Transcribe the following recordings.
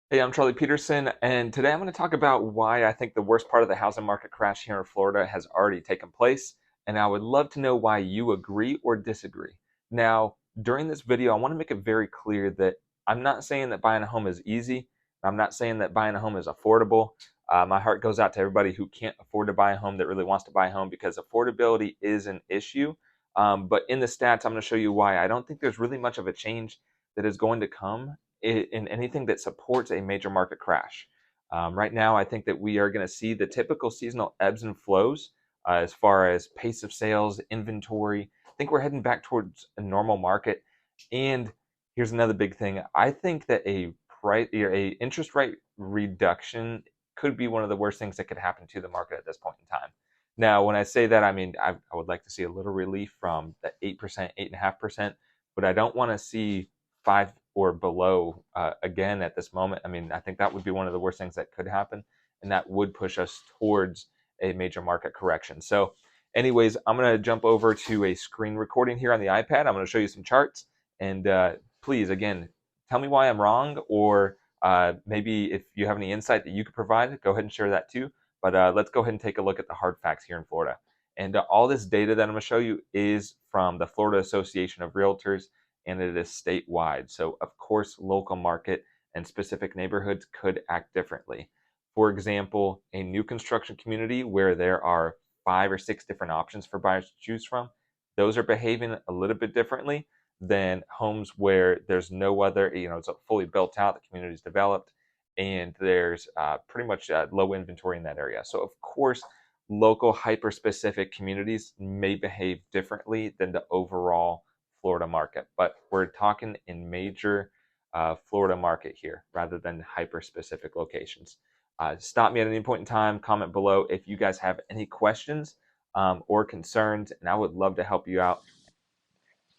Hey, I'm Charlie Peterson, and today I'm going to talk about why I think the worst part of the housing market crash here in Florida has already taken place, and I would love to know why you agree or disagree. Now, during this video, I want to make it very clear that I'm not saying that buying a home is easy. I'm not saying that buying a home is affordable. My heart goes out to everybody who can't afford to buy a home that really wants to buy a home because affordability is an issue. But in the stats, I'm going to show you why I don't think there's really much of a change that is going to come in anything that supports a major market crash. Right now, I think that we are going to see the typical seasonal ebbs and flows as far as pace of sales, inventory. I think we're heading back towards a normal market. And here's another big thing. I think that a interest rate reduction could be one of the worst things that could happen to the market at this point in time. Now, when I say that, I mean I would like to see a little relief from the 8%, 8.5%, but I don't want to see five or below again at this moment. I mean, I think that would be one of the worst things that could happen, and that would push us towards a major market correction. So, anyways, I'm going to jump over to a screen recording here on the iPad. I'm going to show you some charts, and please, again, tell me why I'm wrong, or maybe if you have any insight that you could provide, go ahead and share that too. But let's go ahead and take a look at the hard facts here in Florida. And all this data that I'm going to show you is from the Florida Association of Realtors, and it is statewide. So, of course, local market and specific neighborhoods could act differently. For example, a new construction community where there are 5 or 6 different options for buyers to choose from, those are behaving a little bit differently than homes where there's no other, it's fully built out, the community is developed, and there's pretty much low inventory in that area. So, of course, local hyper specific communities may behave differently than the overall Florida market, but we're talking in major Florida market here rather than hyper specific locations. Stop me at any point in time, comment below if you guys have any questions or concerns, and I would love to help you out.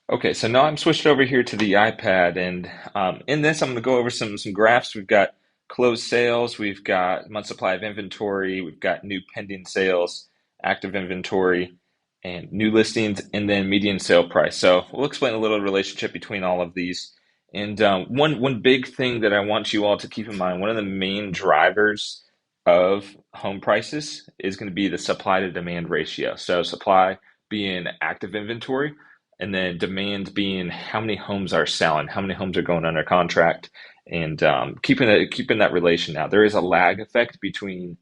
Okay, so now I'm switched over here to the iPad, and in this, I'm going to go over some graphs. We've got closed sales, we've got month supply of inventory, we've got new pending sales, active inventory, and new listings, and then median sale price. So we'll explain a little relationship between all of these. And one big thing that I want you all to keep in mind, one of the main drivers of home prices is going to be the supply to demand ratio. So supply being active inventory, and then demand being how many homes are selling, how many homes are going under contract, and keeping that relation. Now there is a lag effect between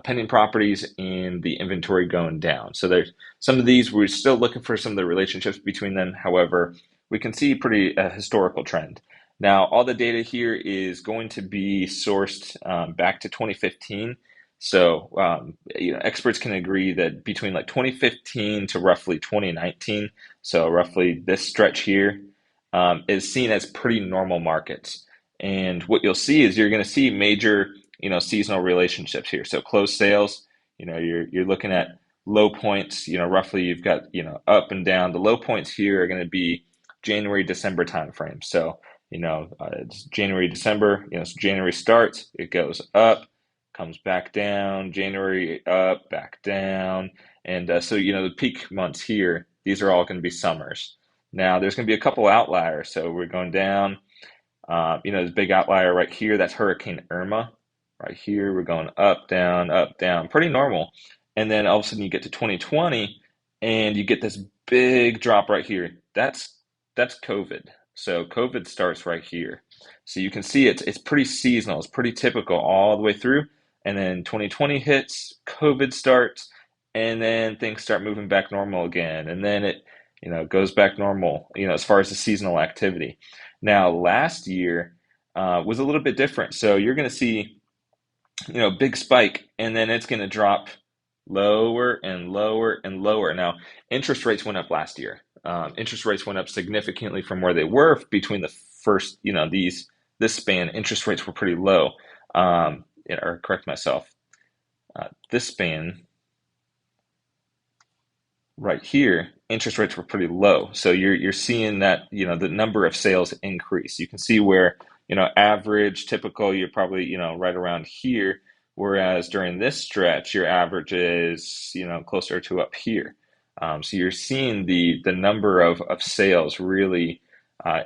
pending properties and the inventory going down. So there's some of these we're still looking for some of the relationships between them. However, we can see pretty historical trend. Now all the data here is going to be sourced back to 2015. So, experts can agree that between like 2015 to roughly 2019, so roughly this stretch here, is seen as pretty normal markets. And what you'll see is you're going to see major, seasonal relationships here. So closed sales, you're looking at low points, roughly you've got, up and down. The low points here are going to be January, December timeframe. So, it's January, December, so January starts, it goes up, comes back down, January up, back down. And so, the peak months here, these are all going to be summers. Now, there's going to be a couple outliers. So we're going down, this big outlier right here, that's Hurricane Irma. Right here, we're going up, down, pretty normal. And then all of a sudden you get to 2020 and you get this big drop right here. That's COVID. So COVID starts right here. So you can see it's pretty seasonal. It's pretty typical all the way through. And then 2020 hits, COVID starts, and then things start moving back normal again. And then it, goes back normal, as far as the seasonal activity. Now, last year was a little bit different. So you're going to see, big spike, and then it's going to drop lower and lower and lower. Now, interest rates went up last year. Interest rates went up significantly from where they were between the first, this span. Interest rates were pretty low. Or correct myself. This span right here, interest rates were pretty low. So you're seeing that, the number of sales increase. You can see where, average, typical, you're probably, right around here. Whereas during this stretch, your average is, closer to up here. So you're seeing the number of sales really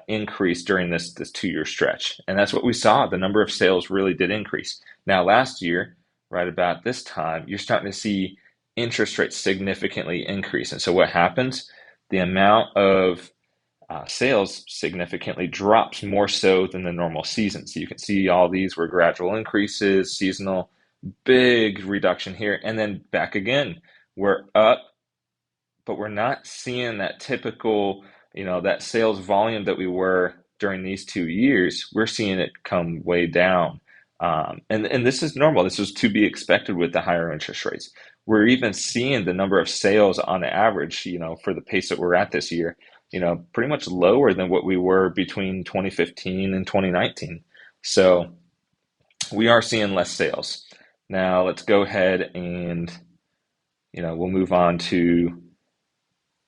increase during this 2 year stretch, and that's what we saw. The number of sales really did increase. Now, last year, right about this time, you're starting to see interest rates significantly increase, and so what happens? The amount of sales significantly drops more so than the normal season. So you can see all these were gradual increases, seasonal, big reduction here, and then back again. We're up, but we're not seeing that typical, that sales volume that we were during these 2 years. We're seeing it come way down. And this is normal. This was to be expected with the higher interest rates. We're even seeing the number of sales on average, for the pace that we're at this year, pretty much lower than what we were between 2015 and 2019. So we are seeing less sales. Now let's go ahead and, we'll move on to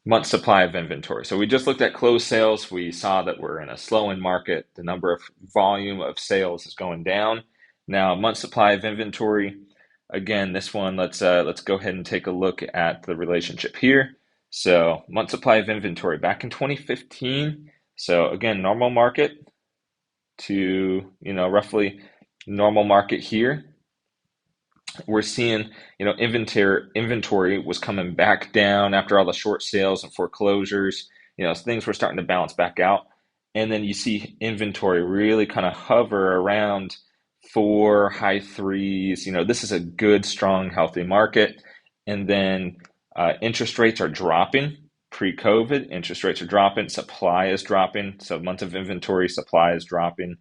month supply of inventory. So we just looked at closed sales. We saw that we're in a slowing market. The number of volume of sales is going down. Now, month supply of inventory. Again, this one, let's go ahead and take a look at the relationship here. So month supply of inventory back in 2015. So again, normal market to, roughly normal market here. We're seeing, inventory was coming back down after all the short sales and foreclosures. Things were starting to balance back out. And then you see inventory really kind of hover around 4, high 3s. This is a good, strong, healthy market. And then interest rates are dropping. Pre-COVID, interest rates are dropping. Supply is dropping. So months of inventory, supply is dropping.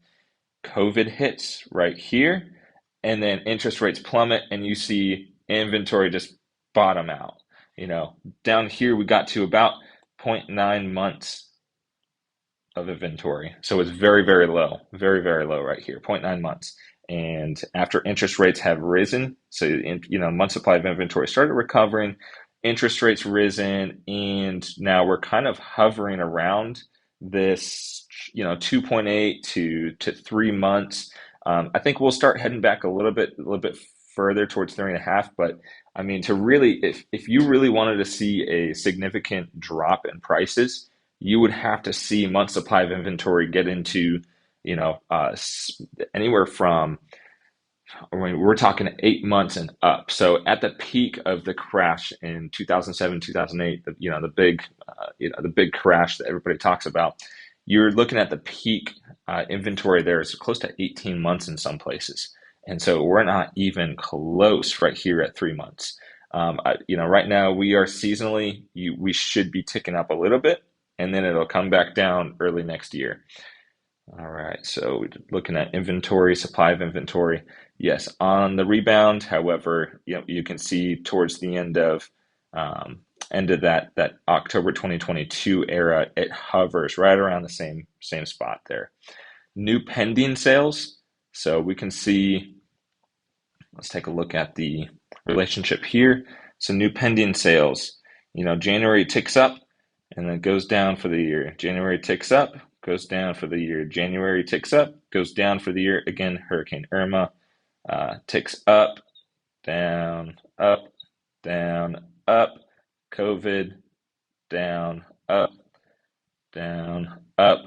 COVID hits right here. And then interest rates plummet, and you see inventory just bottom out. Down here we got to about 0.9 months of inventory. So it's very, very low, very, very low right here, 0.9 months. And after interest rates have risen, so month supply of inventory started recovering, interest rates risen, and now we're kind of hovering around this, 2.8 to 3 months. I think we'll start heading back a little bit further towards 3.5. But I mean, to really, if you really wanted to see a significant drop in prices, you would have to see month supply of inventory get into, anywhere from, we're talking 8 months and up. So at the peak of the crash in 2007, 2008, the big crash that everybody talks about, you're looking at the peak inventory there is close to 18 months in some places. And so we're not even close right here at 3 months. Right now we are seasonally, we should be ticking up a little bit, and then it'll come back down early next year. All right, so we're looking at inventory, supply of inventory. Yes, on the rebound. However, you can see towards the end of that October 2022 era, it hovers right around the same spot there. New pending sales. So we can see, let's take a look at the relationship here. So new pending sales, January ticks up and then goes down for the year. January ticks up, goes down for the year. January ticks up, goes down for the year. Again, Hurricane Irma ticks up, down, up, down, up. COVID, down, up, down, up,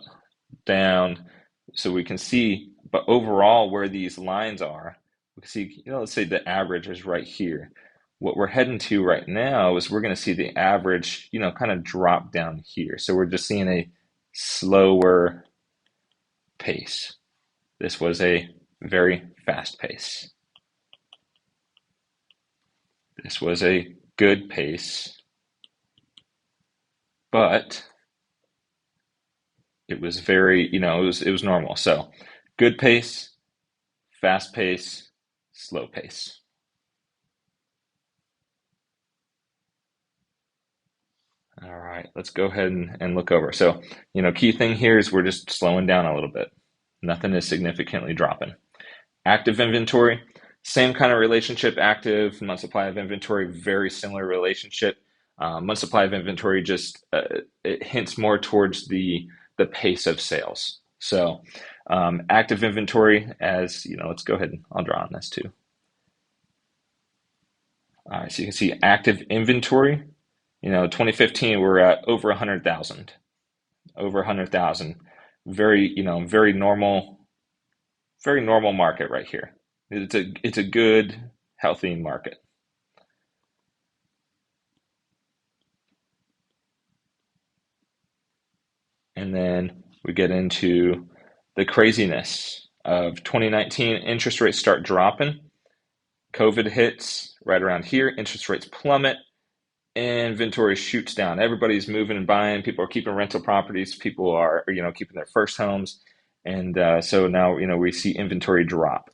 down. So we can see, but overall where these lines are, we can see, let's say the average is right here. What we're heading to right now is we're going to see the average, kind of drop down here. So we're just seeing a slower pace. This was a very fast pace. This was a good pace. But it was very, it was normal. So good pace, fast pace, slow pace. All right, let's go ahead and look over. So, key thing here is we're just slowing down a little bit. Nothing is significantly dropping. Active inventory, same kind of relationship. Active, month supply of inventory, very similar relationship. Month supply of inventory just it hints more towards the pace of sales. So active inventory, as let's go ahead and I'll draw on this too. All right, so you can see active inventory. 2015 we're at over 100,000. over 100,000. Very normal market right here. It's a good, healthy market. And then we get into the craziness of 2019. Interest rates start dropping. COVID hits right around here. Interest rates plummet. Inventory shoots down. Everybody's moving and buying. People are keeping rental properties. People are, keeping their first homes. And so now, we see inventory drop.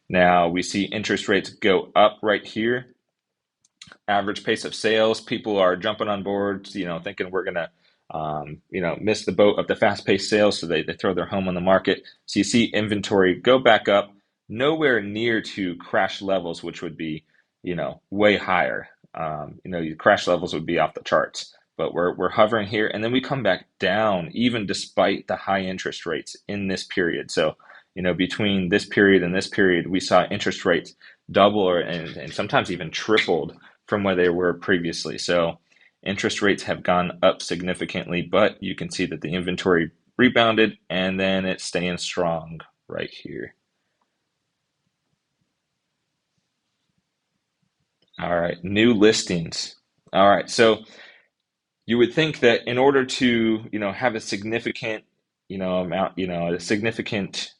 Now we see interest rates go up right here. Average pace of sales. People are jumping on board, thinking we're gonna, miss the boat of the fast-paced sales, so they throw their home on the market. So you see inventory go back up, nowhere near to crash levels, which would be, way higher. Your crash levels would be off the charts, but we're hovering here, and then we come back down, even despite the high interest rates in this period. So, between this period and this period, we saw interest rates double and sometimes even tripled from where they were previously. So interest rates have gone up significantly, but you can see that the inventory rebounded and then it's staying strong right here. All right, new listings. All right, so you would think that in order to, have a significant, a significant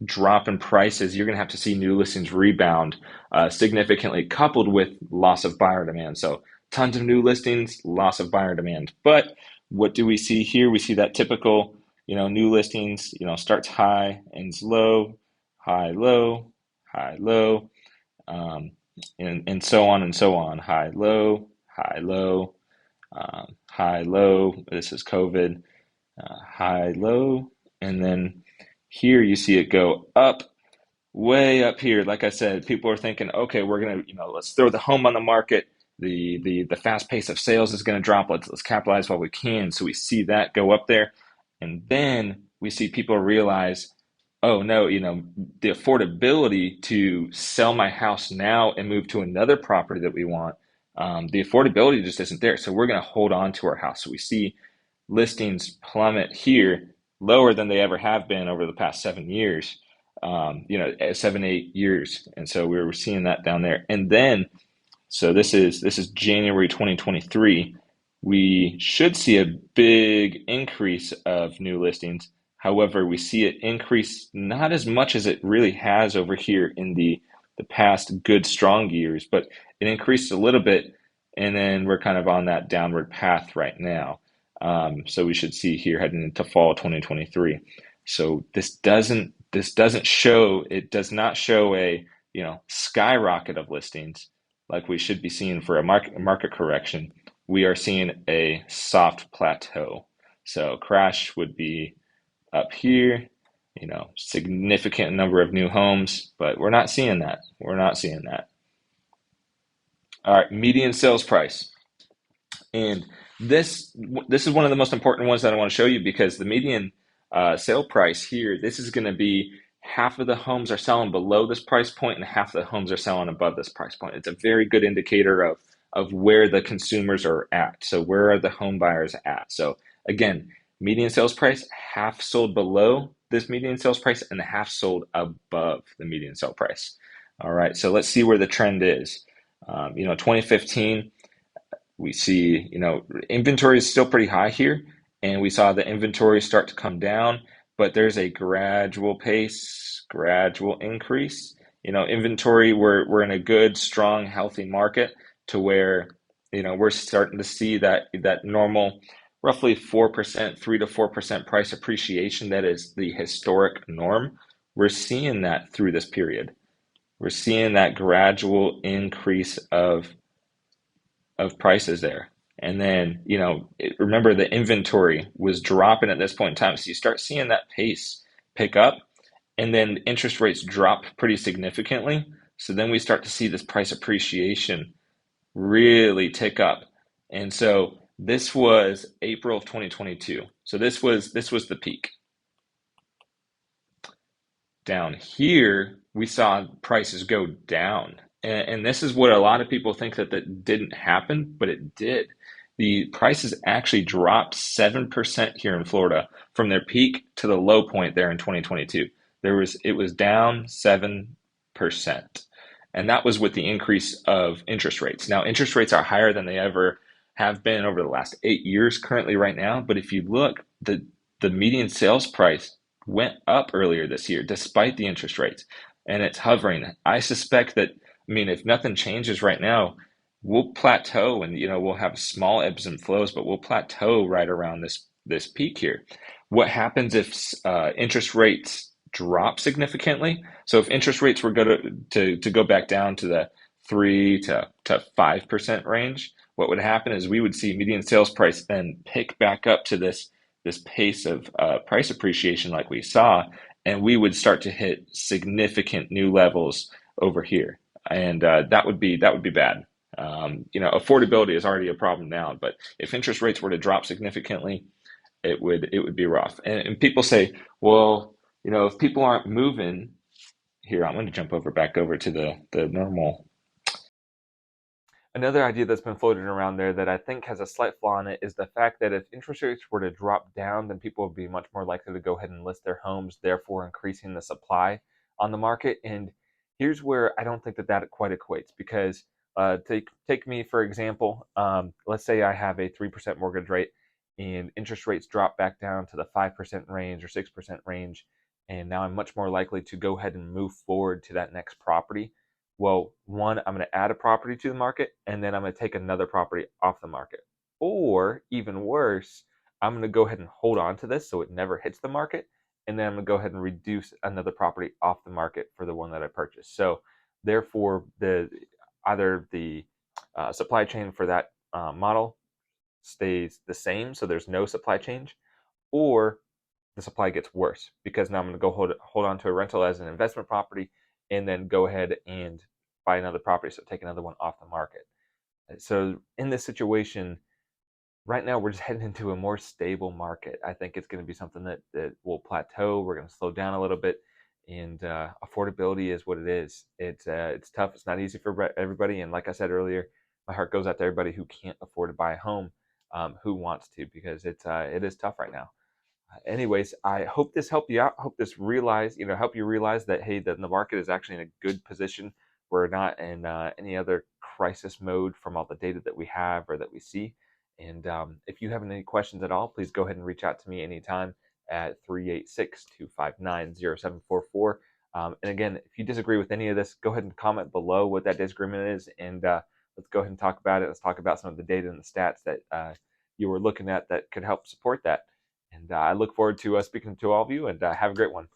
drop in prices, you're going to have to see new listings rebound significantly, coupled with loss of buyer demand. So tons of new listings, loss of buyer demand. But what do we see here? We see that typical, new listings, starts high, ends low, high, low, high, low, um, and so on and so on. High, low, high, low, high, low. This is COVID. High, low, and then here you see it go up, way up here. Like I said, people are thinking, okay, we're gonna, let's throw the home on the market. The fast pace of sales is gonna drop. Let's capitalize while we can. So we see that go up there, and then we see people realize, oh no, the affordability to sell my house now and move to another property that we want. The affordability just isn't there. So we're gonna hold on to our house. So we see listings plummet here lower than they ever have been over the past 7 years, 7, 8 years. And so we were seeing that down there. And then, so this is January 2023. We should see a big increase of new listings. However, we see it increase not as much as it really has over here in the past good strong years, but it increased a little bit, and then we're kind of on that downward path right now. So we should see here heading into fall 2023. So it does not show a, skyrocket of listings like we should be seeing for a market correction. We are seeing a soft plateau. So crash would be up here, significant number of new homes, but we're not seeing that. We're not seeing that. All right, median sales price. And this is one of the most important ones that I want to show you, because the median sale price here, this is going to be half of the homes are selling below this price point and half of the homes are selling above this price point. It's a very good indicator of where the consumers are at. So where are the home buyers at? So again, median sales price, half sold below this median sales price and half sold above the median sale price. All right, so let's see where the trend is. 2015, we see, inventory is still pretty high here, and we saw the inventory start to come down, but there's a gradual pace, gradual increase. Inventory, we're in a good, strong, healthy market to where, we're starting to see that normal, roughly 4%, 3 to 4% price appreciation. That is the historic norm. We're seeing that through this period. We're seeing that gradual increase of prices there. And then, remember the inventory was dropping at this point in time. So you start seeing that pace pick up, and then interest rates drop pretty significantly. So then we start to see this price appreciation really tick up. And so this was April of 2022. So this was the peak. Down here, we saw prices go down. And this is what a lot of people think that didn't happen, but it did. the prices actually dropped 7% here in Florida from their peak to the low point there in 2022. It was down 7%. And that was with the increase of interest rates. Now, interest rates are higher than they ever have been over the last 8 years currently right now. But if you look, the median sales price went up earlier this year despite the interest rates, and it's hovering. I suspect that, I mean, if nothing changes right now, we'll plateau, and we'll have small ebbs and flows, but we'll plateau right around this peak here. What happens if interest rates drop significantly? So if interest rates were going to go back down to the 3 to 5% range, what would happen is we would see median sales price then pick back up to this pace of price appreciation like we saw, and we would start to hit significant new levels over here, and that would be bad. Affordability is already a problem now, but if interest rates were to drop significantly, it would be rough. And people say, well, if people aren't moving here, I'm going to jump back over to the normal. Another idea that's been floated around there that I think has a slight flaw in it is the fact that if interest rates were to drop down, then people would be much more likely to go ahead and list their homes, therefore increasing the supply on the market. And here's where I don't think that quite equates, because take me for example. Let's say I have a 3% mortgage rate, and interest rates drop back down to the 5% range or 6% range, and now I'm much more likely to go ahead and move forward to that next property. Well, one, I'm going to add a property to the market, and then I'm going to take another property off the market. Or even worse, I'm going to go ahead and hold on to this so it never hits the market, and then I'm going to go ahead and reduce another property off the market for the one that I purchased. So therefore, either the supply chain for that model stays the same, so there's no supply change, or the supply gets worse, because now I'm going to go hold on to a rental as an investment property, and then go ahead and buy another property, so take another one off the market. So in this situation, right now we're just heading into a more stable market. I think it's going to be something that will plateau. We're going to slow down a little bit, and affordability is what it is. It's tough. It's not easy for everybody, and like I said earlier, my heart goes out to everybody who can't afford to buy a home, who wants to, because it is tough right now. Anyways, I hope this helped you out. I hope this help you realize that, hey, that the market is actually in a good position. We're not in any other crisis mode from all the data that we have or that we see. And if you have any questions at all, please go ahead and reach out to me anytime at 386-259-0744. And again, if you disagree with any of this, go ahead and comment below what that disagreement is, and let's go ahead and talk about it. Let's talk about some of the data and the stats that you were looking at that could help support that. And I look forward to speaking to all of you, and have a great one.